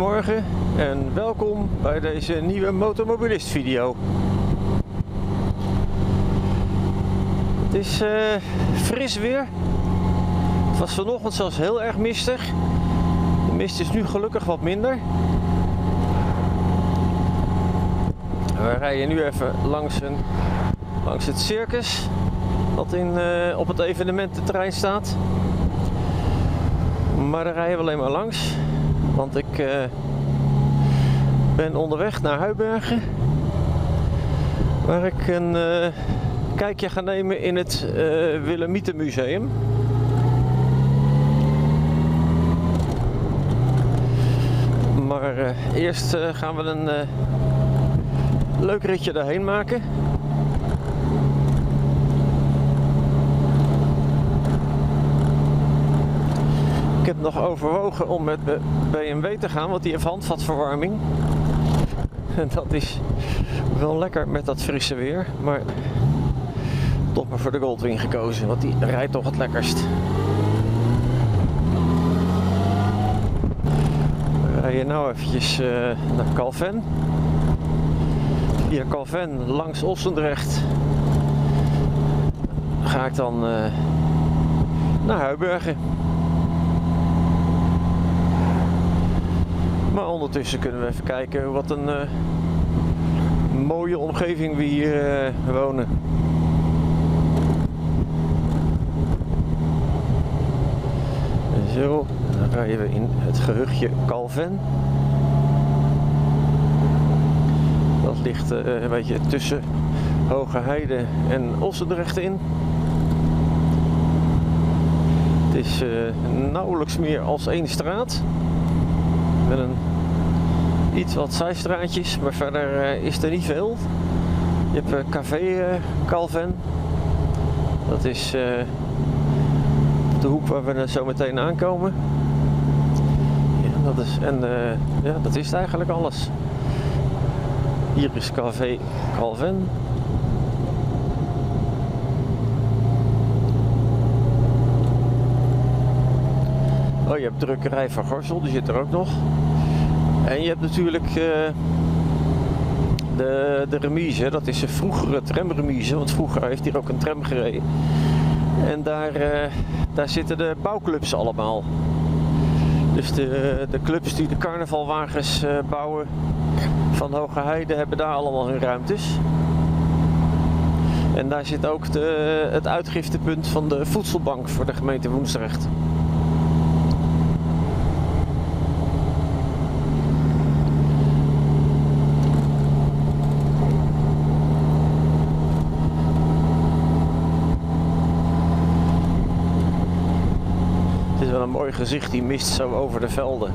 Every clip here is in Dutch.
Goedemorgen en welkom bij deze nieuwe Motomobilist video. Het is fris weer. Het was vanochtend zelfs heel erg mistig. De mist is nu gelukkig wat minder. We rijden nu even langs het circus dat op het evenemententerrein staat. Maar daar rijden we alleen maar langs, want ik ben onderweg naar Huibergen, waar ik een kijkje ga nemen in het Willemietenmuseum. Maar eerst gaan we een leuk ritje daarheen maken. Ik heb nog overwogen om met BMW te gaan, want die heeft handvatverwarming. En dat is wel lekker met dat frisse weer, maar toch maar voor de Goldwing gekozen, want die rijdt toch het lekkerst. We rijden nou eventjes naar Calven. Via Calven langs Ossendrecht ga ik dan naar Huibergen. Maar ondertussen kunnen we even kijken wat een mooie omgeving we hier wonen. Zo, dan rijden we in het gehuchtje Calven. Dat ligt een beetje tussen Hoge Heide en Ossendrecht in. Het is nauwelijks meer als één straat. Met een iets wat zijstraatjes, maar verder is er niet veel. Je hebt café Calven. Dat is de hoek waar we zo meteen aankomen. Ja, dat is het eigenlijk alles. Hier is café Calven. Oh, je hebt drukkerij van Gorsel, die zit er ook nog. En je hebt natuurlijk de remise, dat is een vroegere tramremise, want vroeger heeft hier ook een tram gereden. En daar zitten de bouwclubs allemaal. Dus de clubs die de carnavalwagens bouwen van Hoge Heide hebben daar allemaal hun ruimtes. En daar zit ook het uitgiftepunt van de voedselbank voor de gemeente Woensdrecht. Het is wel een mooi gezicht, die mist zo over de velden.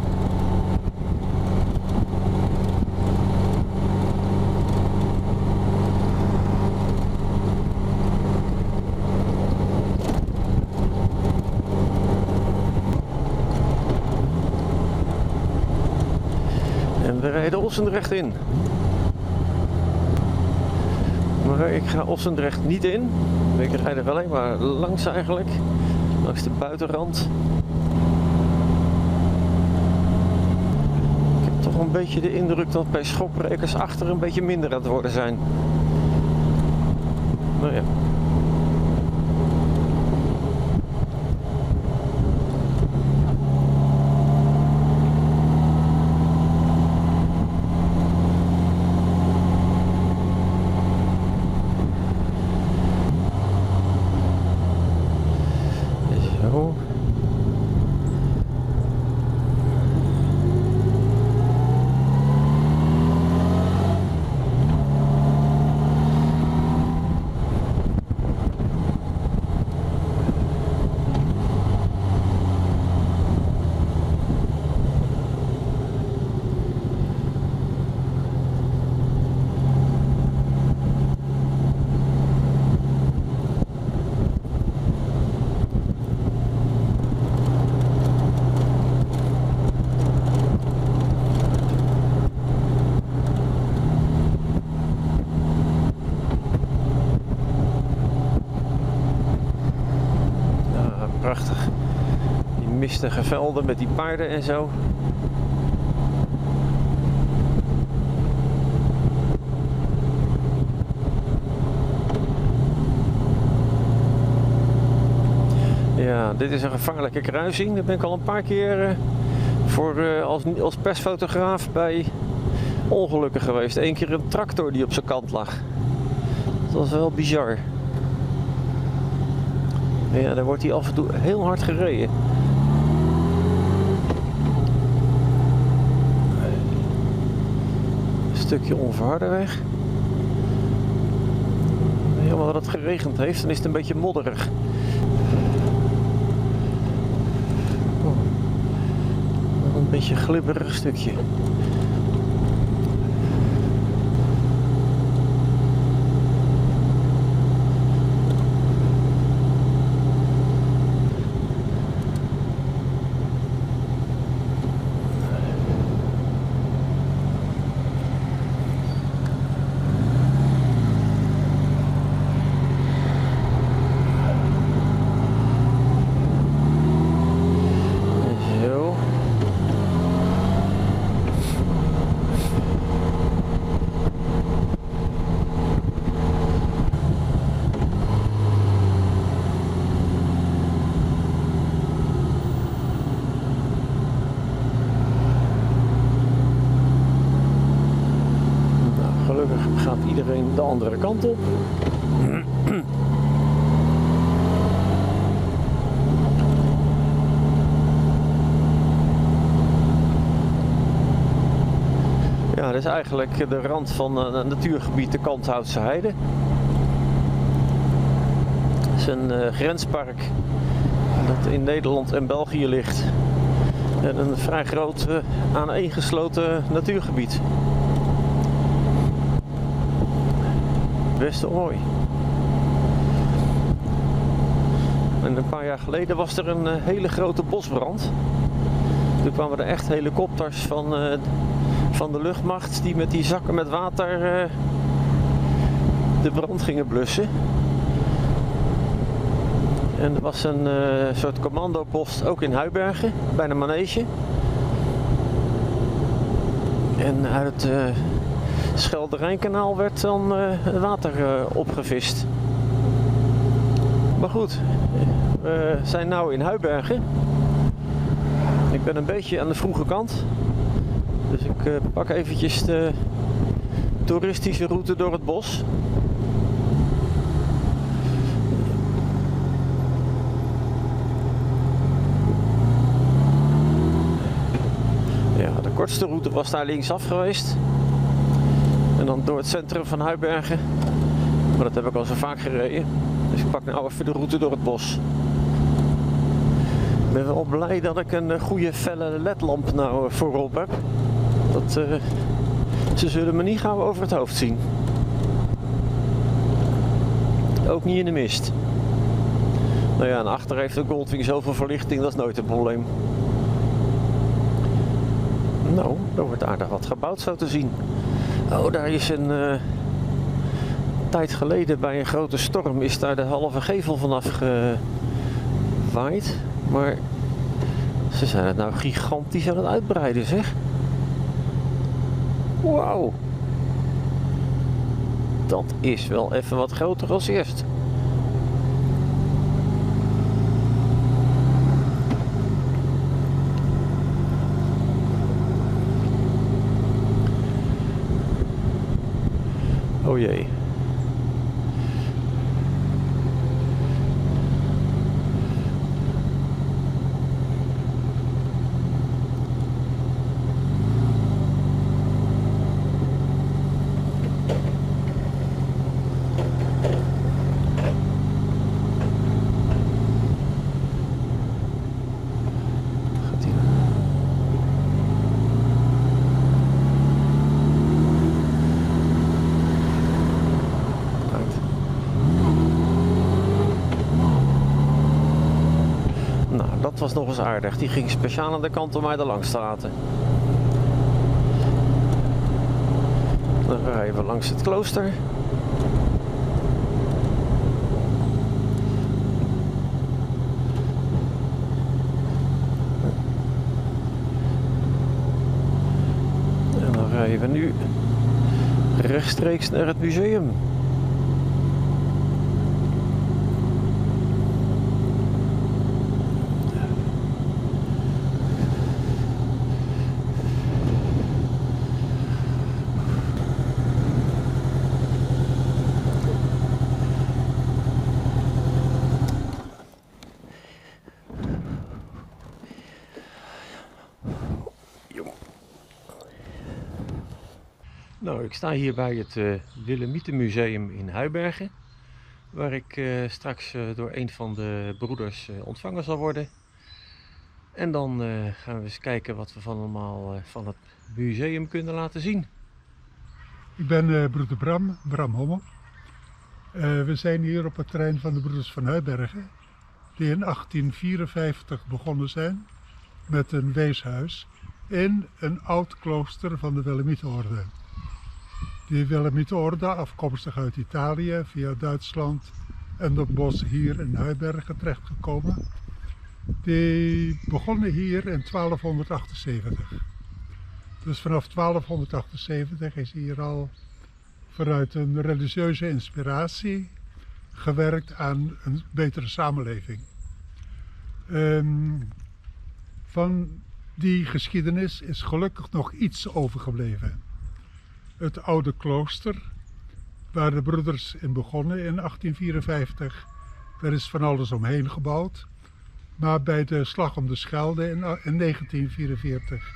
En we rijden Ossendrecht in. Maar ik ga Ossendrecht niet in. Ik rijd er alleen maar langs eigenlijk. Langs de buitenrand. Ik heb toch een beetje de indruk dat bij schokbrekers achter een beetje minder aan het worden zijn. Nou ja. Zo. prachtig. Die mistige velden met die paarden en zo. Ja, dit is een gevaarlijke kruising. Daar ben ik al een paar keer als persfotograaf bij ongelukken geweest. Eén keer een tractor die op zijn kant lag. Dat was wel bizar. Ja, daar wordt hij af en toe heel hard gereden. Een stukje onverharde weg. Helemaal dat het geregend heeft, dan is het een beetje modderig. Een beetje glibberig stukje. Gaat iedereen de andere kant op. Ja, dit is eigenlijk de rand van het natuurgebied de Kanthoutse Heide. Het is een grenspark dat in Nederland en België ligt. En een vrij groot aaneengesloten natuurgebied. Best mooi. En een paar jaar geleden was er een hele grote bosbrand. Toen kwamen er echt helikopters van de luchtmacht die met die zakken met water de brand gingen blussen. En er was een soort commandopost ook in Huibergen, bij de manege. En uit het Schelde-Rijnkanaal werd dan water opgevist. Maar goed, we zijn nu in Huibergen. Ik ben een beetje aan de vroege kant. Dus ik pak eventjes de toeristische route door het bos. Ja, de kortste route was daar linksaf geweest. En dan door het centrum van Huibergen. Maar dat heb ik al zo vaak gereden. Dus ik pak nou even de route door het bos. Ik ben wel blij dat ik een goede felle ledlamp nou voorop heb. Ze zullen me niet gauw over het hoofd zien. Ook niet in de mist. Nou ja, en achter heeft de Goldwing zoveel verlichting, dat is nooit een probleem. Nou, er wordt aardig wat gebouwd zo te zien. Oh, daar is een tijd geleden bij een grote storm is daar de halve gevel vanaf gewaaid. Maar ze zijn het nou gigantisch aan het uitbreiden, zeg. Wauw. Dat is wel even wat groter als eerst. Oh jee. Dat was nog eens aardig. Die ging speciaal aan de kant om mij er langs te laten. Dan rijden we langs het klooster. En dan rijden we nu rechtstreeks naar het museum. Nou, ik sta hier bij het Willemietenmuseum in Huibergen, waar ik straks door een van de broeders ontvangen zal worden. En dan gaan we eens kijken wat we van allemaal van het museum kunnen laten zien. Ik ben broeder Bram Hommel. We zijn hier op het terrein van de broeders van Huibergen, die in 1854 begonnen zijn met een weeshuis in een oud klooster van de Willemietenorde. Die Willemietenorde, afkomstig uit Italië, via Duitsland en Den Bosch hier in Huibergen terechtgekomen, die begonnen hier in 1278. Dus vanaf 1278 is hier al vanuit een religieuze inspiratie gewerkt aan een betere samenleving. Van die geschiedenis is gelukkig nog iets overgebleven. Het oude klooster, waar de broeders in begonnen in 1854, daar is van alles omheen gebouwd. Maar bij de slag om de Schelde in 1944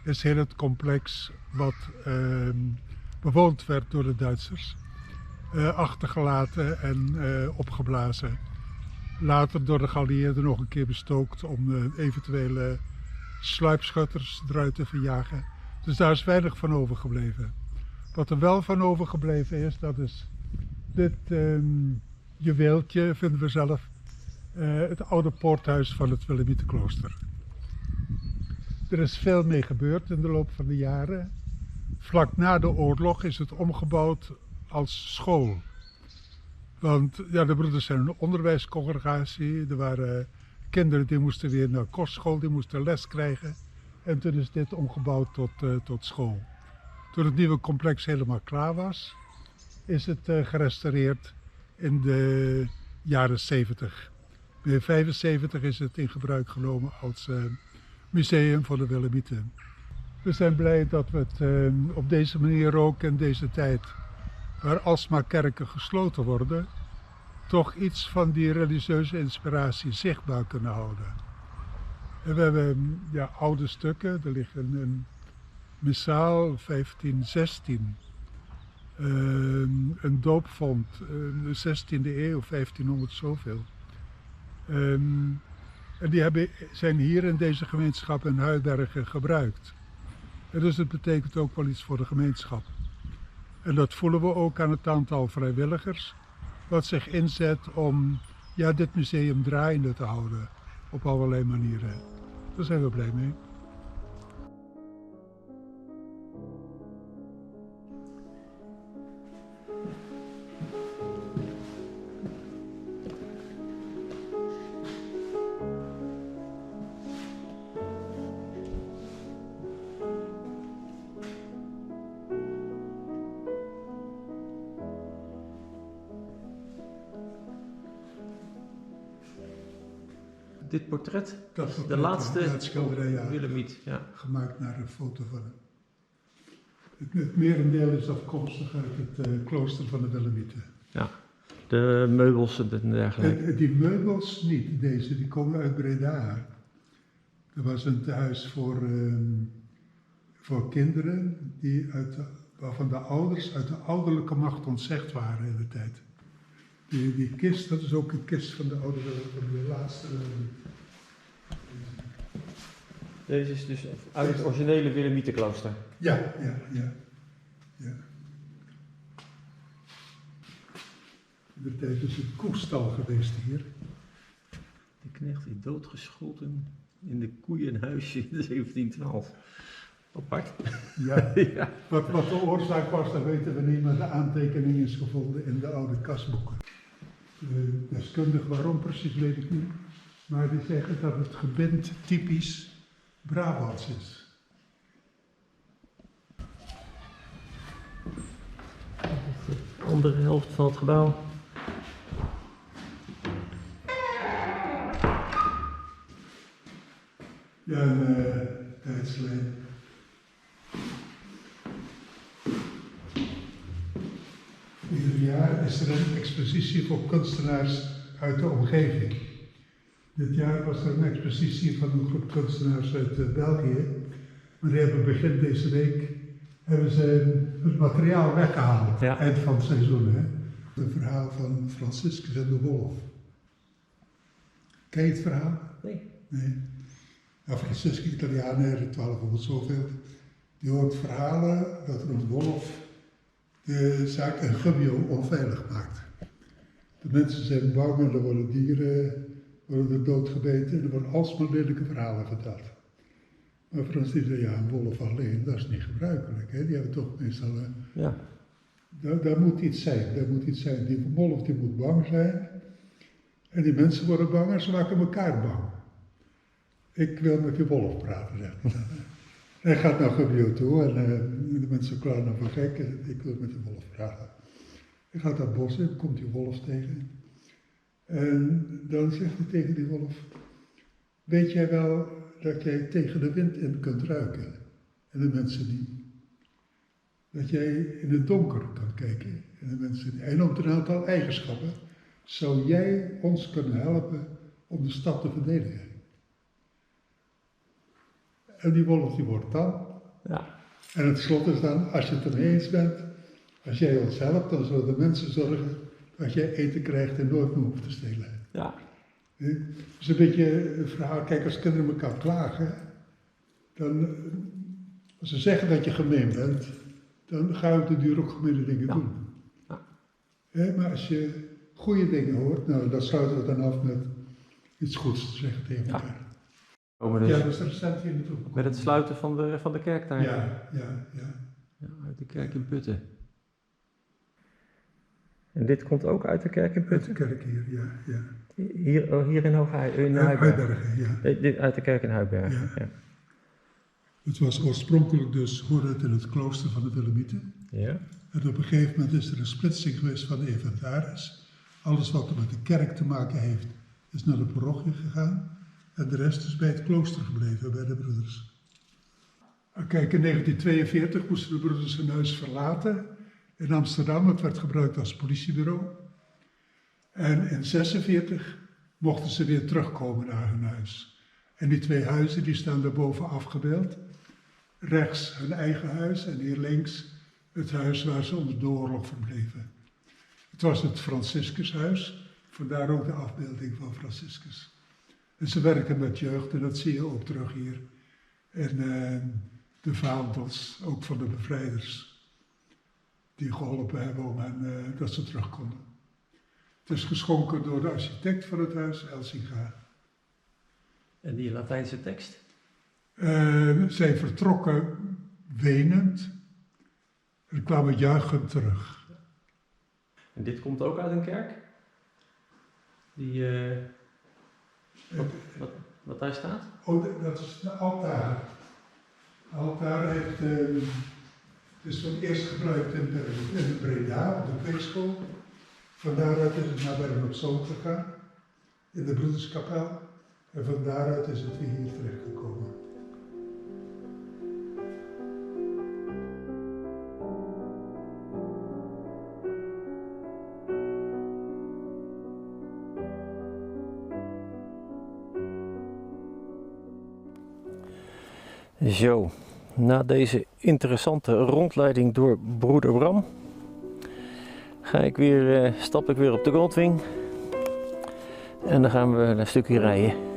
is heel het complex wat bewoond werd door de Duitsers achtergelaten en opgeblazen. Later door de geallieerden nog een keer bestookt om eventuele sluipschutters eruit te verjagen. Dus daar is weinig van overgebleven. Wat er wel van overgebleven is, dat is dit juweeltje, vinden we zelf, het oude poorthuis van het Willemietenklooster. Er is veel mee gebeurd in de loop van de jaren. Vlak na de oorlog is het omgebouwd als school. Want ja, de broeders zijn een onderwijscongregatie. Er waren kinderen die moesten weer naar kostschool, die moesten les krijgen. En toen is dit omgebouwd tot school. Toen het nieuwe complex helemaal klaar was, is het gerestaureerd in de jaren 70. In 75 is het in gebruik genomen als museum voor de Willemieten. We zijn blij dat we het op deze manier ook in deze tijd, waar alsmaar kerken gesloten worden, toch iets van die religieuze inspiratie zichtbaar kunnen houden. En we hebben oude stukken, er ligt een missaal 1516, een doopvond, de 16e eeuw, 1500 zoveel. En die zijn hier in deze gemeenschap in Huibergen gebruikt. En dus het betekent ook wel iets voor de gemeenschap. En dat voelen we ook aan het aantal vrijwilligers wat zich inzet om dit museum draaiende te houden op allerlei manieren. Daar zijn we blij mee. Dit portret, Dat de laatste schilderij, Willemiet. Ja. Gemaakt naar een foto van hem. Het merendeel is afkomstig uit het klooster van de Willemieten. Ja, de meubels en dergelijke. Die meubels niet, die komen uit Breda. Er was een tehuis voor kinderen waarvan de ouders uit de ouderlijke macht ontzegd waren in de tijd. Die kist, dat is ook een kist van de oude van de laatste. Deze is dus uit het originele Willemietenklooster. Ja. In de tijd is het koestal geweest hier. De knecht is doodgeschoten in de koeienhuisje in 1712. Apart. Ja. Ja. Wat de oorzaak was, dat weten we niet, maar de aantekening is gevonden in de oude kasboeken. Deskundig waarom precies weet ik niet, maar die zeggen dat het gebind typisch Brabants is. De andere helft van het gebouw. Ja, een tijdslijn. Ieder jaar is er een expositie voor kunstenaars uit de omgeving. Dit jaar was er een expositie van een groep kunstenaars uit België. Maar die hebben begin deze week ze het materiaal weggehaald. Ja. Eind van het seizoen. Hè? Het verhaal van Franciscus en de wolf. Ken je het verhaal? Nee. Nee. Nou, Franciscus, Italiaan, 1200 zoveel. Die hoort verhalen dat er een wolf de zaak in Gubbio onveilig maakt. De mensen zijn bang en er worden dieren er doodgebeten en er worden alsmaar lelijke verhalen verteld. Maar Franciscus zei, ja, een wolf alleen, dat is niet gebruikelijk. Hè? Die hebben toch meestal... Ja. Daar moet iets zijn, daar moet iets zijn. Die wolf die moet bang zijn. En die mensen worden bang en ze maken elkaar bang. Ik wil met die wolf praten, zegt hij dan. Hij gaat naar Gubbio toe en de mensen klaar naar van gek. Ik wil met die wolf praten. Hij gaat naar het bos in, komt die wolf tegen. En dan zegt hij tegen die wolf, weet jij wel dat jij tegen de wind in kunt ruiken? En de mensen niet. Dat jij in het donker kan kijken en de mensen niet. Hij noemt een aantal eigenschappen. Zou jij ons kunnen helpen om de stad te verdedigen? En die wolf die wordt dan. Ja. En het slot is dan, als je het ermee eens bent, als jij ons helpt, dan zullen de mensen zorgen dat jij eten krijgt en nooit meer hoeft te stelen. Ja. Het is een beetje een verhaal, kijk, als kinderen elkaar klagen, dan, als ze zeggen dat je gemeen bent, dan ga je op de duur ook gemene dingen doen. Ja. Maar als je goede dingen hoort, nou, dan sluiten we dan af met iets goeds te zeggen tegen elkaar. Komen dus Ja, dus recent hier naartoe. met het sluiten van de kerk daar. Ja. Ja, uit de kerk in Putten. En dit komt ook uit de kerk in Uit de Putten? kerk hier, ja. Hier in Huibergen? Huibergen, ja. Uit de kerk in Huibergen, Ja. ja. Het was oorspronkelijk dus, hoorde het in het klooster van de Willemiten. Ja. En op een gegeven moment is er een splitsing geweest van de inventaris. Alles wat er met de kerk te maken heeft, is naar de parochie gegaan. En de rest is bij het klooster gebleven, bij de broeders. Kijk, in 1942 moesten de broeders hun huis verlaten in Amsterdam. Het werd gebruikt als politiebureau. En in 1946 mochten ze weer terugkomen naar hun huis. En die twee huizen die staan daarboven afgebeeld. Rechts hun eigen huis en hier links het huis waar ze onder de oorlog verbleven. Het was het Franciscushuis, vandaar ook de afbeelding van Franciscus. En ze werken met jeugd en dat zie je ook terug hier. En de vaandels, ook van de bevrijders, die geholpen hebben om hen, dat ze terug konden. Het is geschonken door de architect van het huis, Elsinga. En die Latijnse tekst? Zij vertrokken wenend en kwamen juichend terug. En dit komt ook uit een kerk? Die, wat daar staat? Oh, dat is de altaar. De altaar heeft, het is voor het eerst gebruikt in Breda, op de kweekschool. Van daaruit is het naar Bergen op Zoom gegaan, in de broederskapel. En van daaruit is het weer hier terechtgekomen. Zo, na deze interessante rondleiding door broeder Bram stap ik weer op de Goldwing en dan gaan we een stukje rijden.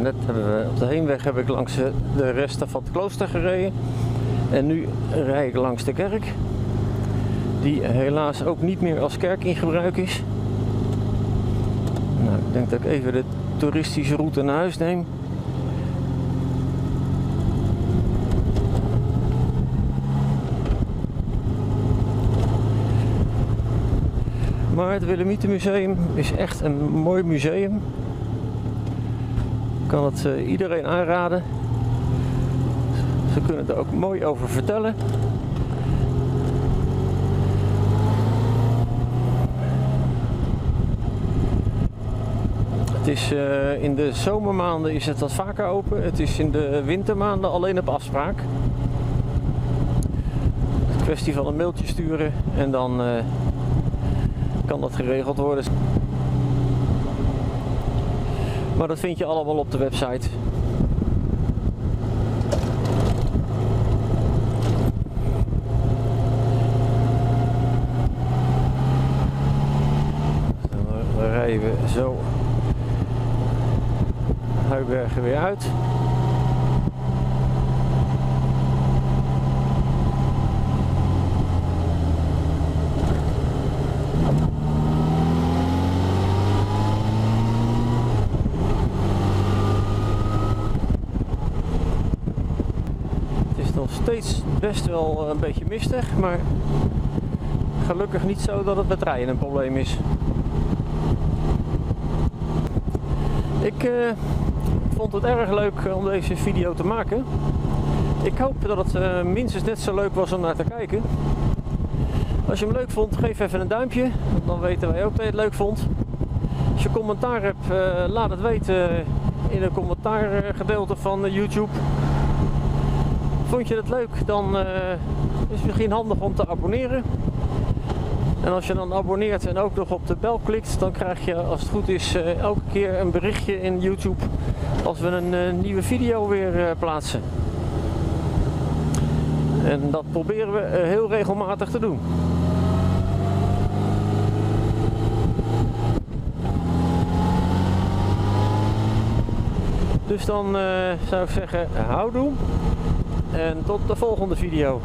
Net op de heenweg heb ik langs de resten van het klooster gereden. En nu rijd ik langs de kerk, die helaas ook niet meer als kerk in gebruik is. Nou, ik denk dat ik even de toeristische route naar huis neem. Maar het Willemietenmuseum is echt een mooi museum. Ik kan het iedereen aanraden. Ze kunnen er ook mooi over vertellen. Het is, in de zomermaanden is het wat vaker open. Het is in de wintermaanden alleen op afspraak. Het is een kwestie van een mailtje sturen en dan kan dat geregeld worden. Maar dat vind je allemaal op de website. Dan rijden we zo Huibergen weer uit. Het is nog steeds best wel een beetje mistig, maar gelukkig niet zo dat het met rijden een probleem is. Ik vond het erg leuk om deze video te maken. Ik hoop dat het minstens net zo leuk was om naar te kijken. Als je hem leuk vond, geef even een duimpje. Dan weten wij ook dat je het leuk vond. Als je commentaar hebt, laat het weten in een commentaargedeelte van YouTube. Vond je het leuk, dan is het misschien handig om te abonneren. En als je dan abonneert en ook nog op de bel klikt, dan krijg je, als het goed is, elke keer een berichtje in YouTube als we een nieuwe video weer plaatsen. En dat proberen we heel regelmatig te doen. Dus dan zou ik zeggen, houdoe en tot de volgende video.